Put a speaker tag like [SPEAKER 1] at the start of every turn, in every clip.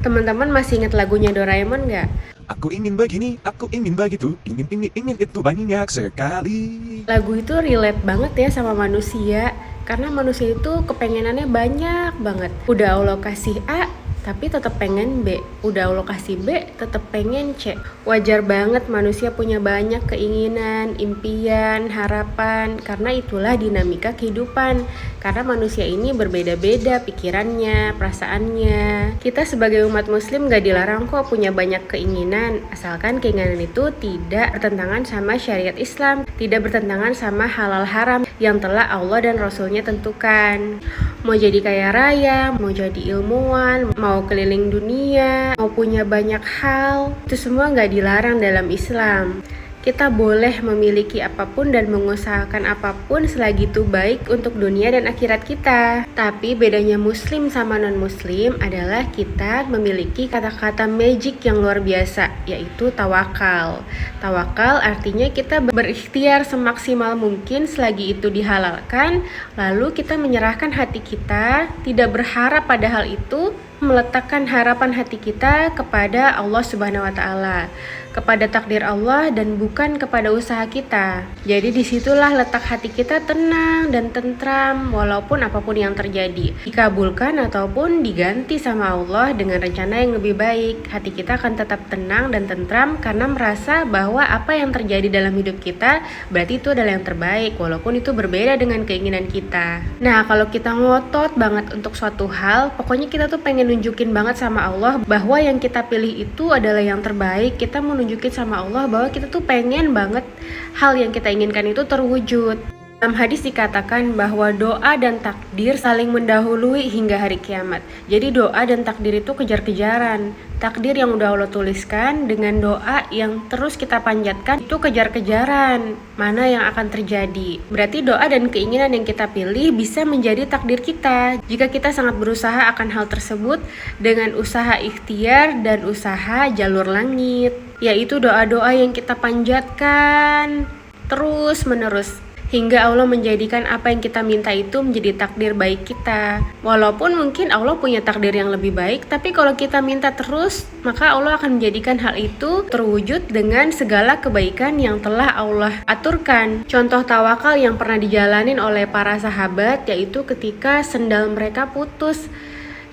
[SPEAKER 1] Teman-teman masih ingat lagunya Doraemon nggak?
[SPEAKER 2] Aku ingin begini, aku ingin begitu, ingin itu banyak sekali.
[SPEAKER 1] Lagu itu relate banget ya sama manusia, karena manusia itu kepengenannya banyak banget. Udah Allah kasih A, tapi tetap pengen B. Udah Allah kasih B, tetap pengen C. Wajar banget manusia punya banyak keinginan, impian, harapan, karena itulah dinamika kehidupan. Karena manusia ini berbeda-beda pikirannya, perasaannya. Kita sebagai umat muslim gak dilarang kok punya banyak keinginan, asalkan keinginan itu tidak bertentangan sama syariat Islam, tidak bertentangan sama halal haram yang telah Allah dan Rasulnya tentukan. Mau jadi kaya raya, mau jadi ilmuwan, mau keliling dunia, mau punya banyak hal, itu semua gak dilarang dalam Islam. Kita boleh memiliki apapun dan mengusahakan apapun selagi itu baik untuk dunia dan akhirat kita. Tapi bedanya muslim sama non-muslim adalah kita memiliki kata-kata magic yang luar biasa, yaitu tawakal. Tawakal artinya kita berikhtiar semaksimal mungkin selagi itu dihalalkan, lalu kita menyerahkan hati kita, tidak berharap pada hal itu, meletakkan harapan hati kita kepada Allah Subhanahu wa taala, kepada takdir Allah dan bukan kepada usaha kita. Jadi disitulah letak hati kita tenang dan tentram walaupun apapun yang terjadi, dikabulkan ataupun diganti sama Allah dengan rencana yang lebih baik. Hati kita akan tetap tenang dan tentram karena merasa bahwa apa yang terjadi dalam hidup kita berarti itu adalah yang terbaik walaupun itu berbeda dengan keinginan kita. Nah, kalau kita ngotot banget untuk suatu hal, pokoknya kita tuh pengen nunjukin banget sama Allah bahwa yang kita pilih itu adalah yang terbaik. Kita mau nunjukin sama Allah bahwa kita tuh pengen banget hal yang kita inginkan itu terwujud. Dalam hadis dikatakan bahwa doa dan takdir saling mendahului hingga hari kiamat. Jadi doa dan takdir itu kejar-kejaran. Takdir yang udah Allah tuliskan dengan doa yang terus kita panjatkan itu kejar-kejaran. Mana yang akan terjadi? Berarti doa dan keinginan yang kita pilih bisa menjadi takdir kita. Jika kita sangat berusaha akan hal tersebut dengan usaha ikhtiar dan usaha jalur langit, yaitu doa-doa yang kita panjatkan terus-menerus hingga Allah menjadikan apa yang kita minta itu menjadi takdir baik kita. Walaupun mungkin Allah punya takdir yang lebih baik, tapi kalau kita minta terus, maka Allah akan menjadikan hal itu terwujud dengan segala kebaikan yang telah Allah aturkan. Contoh tawakal yang pernah dijalanin oleh para sahabat yaitu ketika sendal mereka putus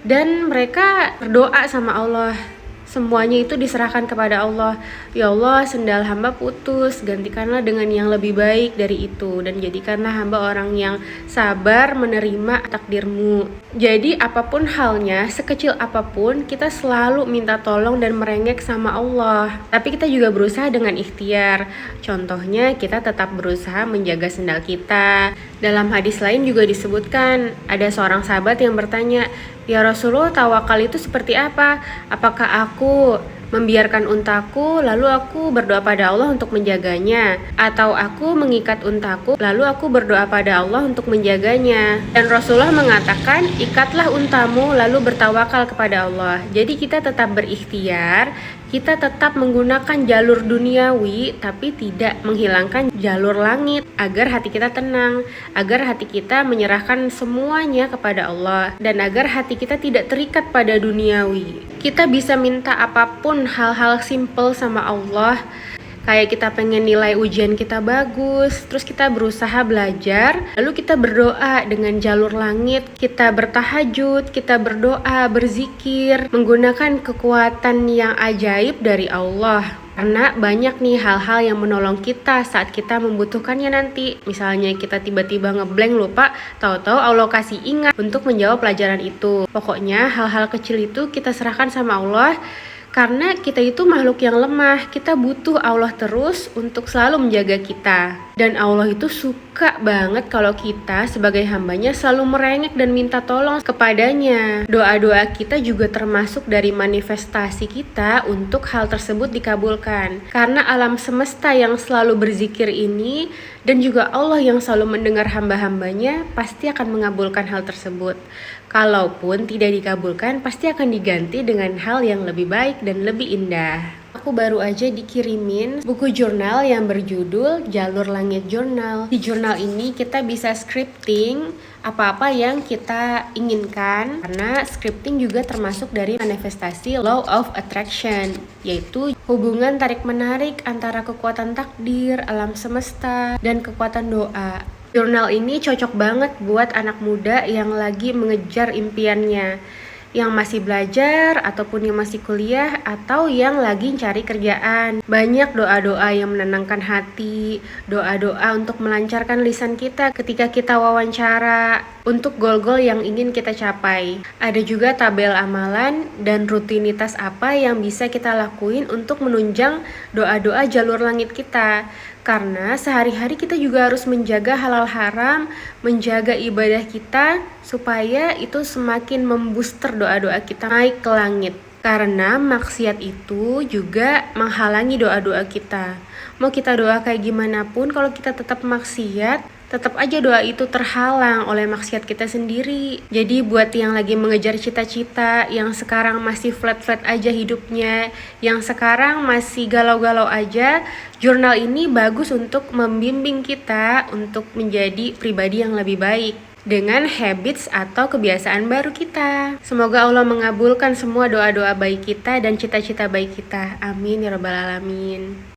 [SPEAKER 1] dan mereka berdoa sama Allah. Semuanya itu diserahkan kepada Allah. Ya Allah, sendal hamba putus, gantikanlah dengan yang lebih baik dari itu, dan jadikanlah hamba orang yang sabar menerima takdirmu. Jadi apapun halnya, sekecil apapun, kita selalu minta tolong dan merengek sama Allah. Tapi kita juga berusaha dengan ikhtiar. Contohnya, kita tetap berusaha menjaga sendal kita. Dalam hadis lain juga disebutkan, ada seorang sahabat yang bertanya, "Ya Rasulullah, tawakal itu seperti apa? Apakah aku membiarkan untaku lalu aku berdoa pada Allah untuk menjaganya, atau aku mengikat untaku lalu aku berdoa pada Allah untuk menjaganya?" Dan Rasulullah mengatakan, ikatlah untamu lalu bertawakal kepada Allah. Jadi kita tetap berikhtiar, kita tetap menggunakan jalur duniawi tapi tidak menghilangkan jalur langit agar hati kita tenang, agar hati kita menyerahkan semuanya kepada Allah, dan agar hati kita tidak terikat pada duniawi. Kita bisa minta apapun, hal-hal simple sama Allah. Kayak kita pengen nilai ujian kita bagus, terus kita berusaha belajar, lalu kita berdoa dengan jalur langit, kita bertahajud, kita berdoa, berzikir, menggunakan kekuatan yang ajaib dari Allah. Karena banyak nih hal-hal yang menolong kita saat kita membutuhkannya nanti. Misalnya kita tiba-tiba ngeblank lupa, tahu-tahu Allah kasih ingat untuk menjawab pelajaran itu. Pokoknya hal-hal kecil itu kita serahkan sama Allah. Karena kita itu makhluk yang lemah, kita butuh Allah terus untuk selalu menjaga kita. Dan Allah itu suka banget kalau kita sebagai hambanya selalu merengek dan minta tolong kepadanya. Doa-doa kita juga termasuk dari manifestasi kita untuk hal tersebut dikabulkan. Karena alam semesta yang selalu berzikir ini dan juga Allah yang selalu mendengar hamba-hambanya pasti akan mengabulkan hal tersebut. Kalaupun tidak dikabulkan, pasti akan diganti dengan hal yang lebih baik dan lebih indah. Aku baru aja dikirimin buku jurnal yang berjudul Jalur Langit Jurnal. Di jurnal ini kita bisa scripting apa-apa yang kita inginkan, karena scripting juga termasuk dari manifestasi law of attraction, yaitu hubungan tarik-menarik antara kekuatan takdir, alam semesta, dan kekuatan doa. Jurnal ini cocok banget buat anak muda yang lagi mengejar impiannya, yang masih belajar ataupun yang masih kuliah atau yang lagi cari kerjaan. Banyak doa-doa yang menenangkan hati, doa-doa untuk melancarkan lisan kita ketika kita wawancara, untuk goal-goal yang ingin kita capai. Ada juga tabel amalan dan rutinitas apa yang bisa kita lakuin untuk menunjang doa-doa jalur langit kita. Karena sehari-hari kita juga harus menjaga halal haram, menjaga ibadah kita supaya itu semakin membooster doa-doa kita naik ke langit. Karena maksiat itu juga menghalangi doa-doa kita. Mau kita doa kayak gimana pun, kalau kita tetap maksiat, tetap aja doa itu terhalang oleh maksiat kita sendiri. Jadi buat yang lagi mengejar cita-cita, yang sekarang masih flat-flat aja hidupnya, yang sekarang masih galau-galau aja, jurnal ini bagus untuk membimbing kita untuk menjadi pribadi yang lebih baik dengan habits atau kebiasaan baru kita. Semoga Allah mengabulkan semua doa-doa baik kita dan cita-cita baik kita. Amin ya rabbal alamin.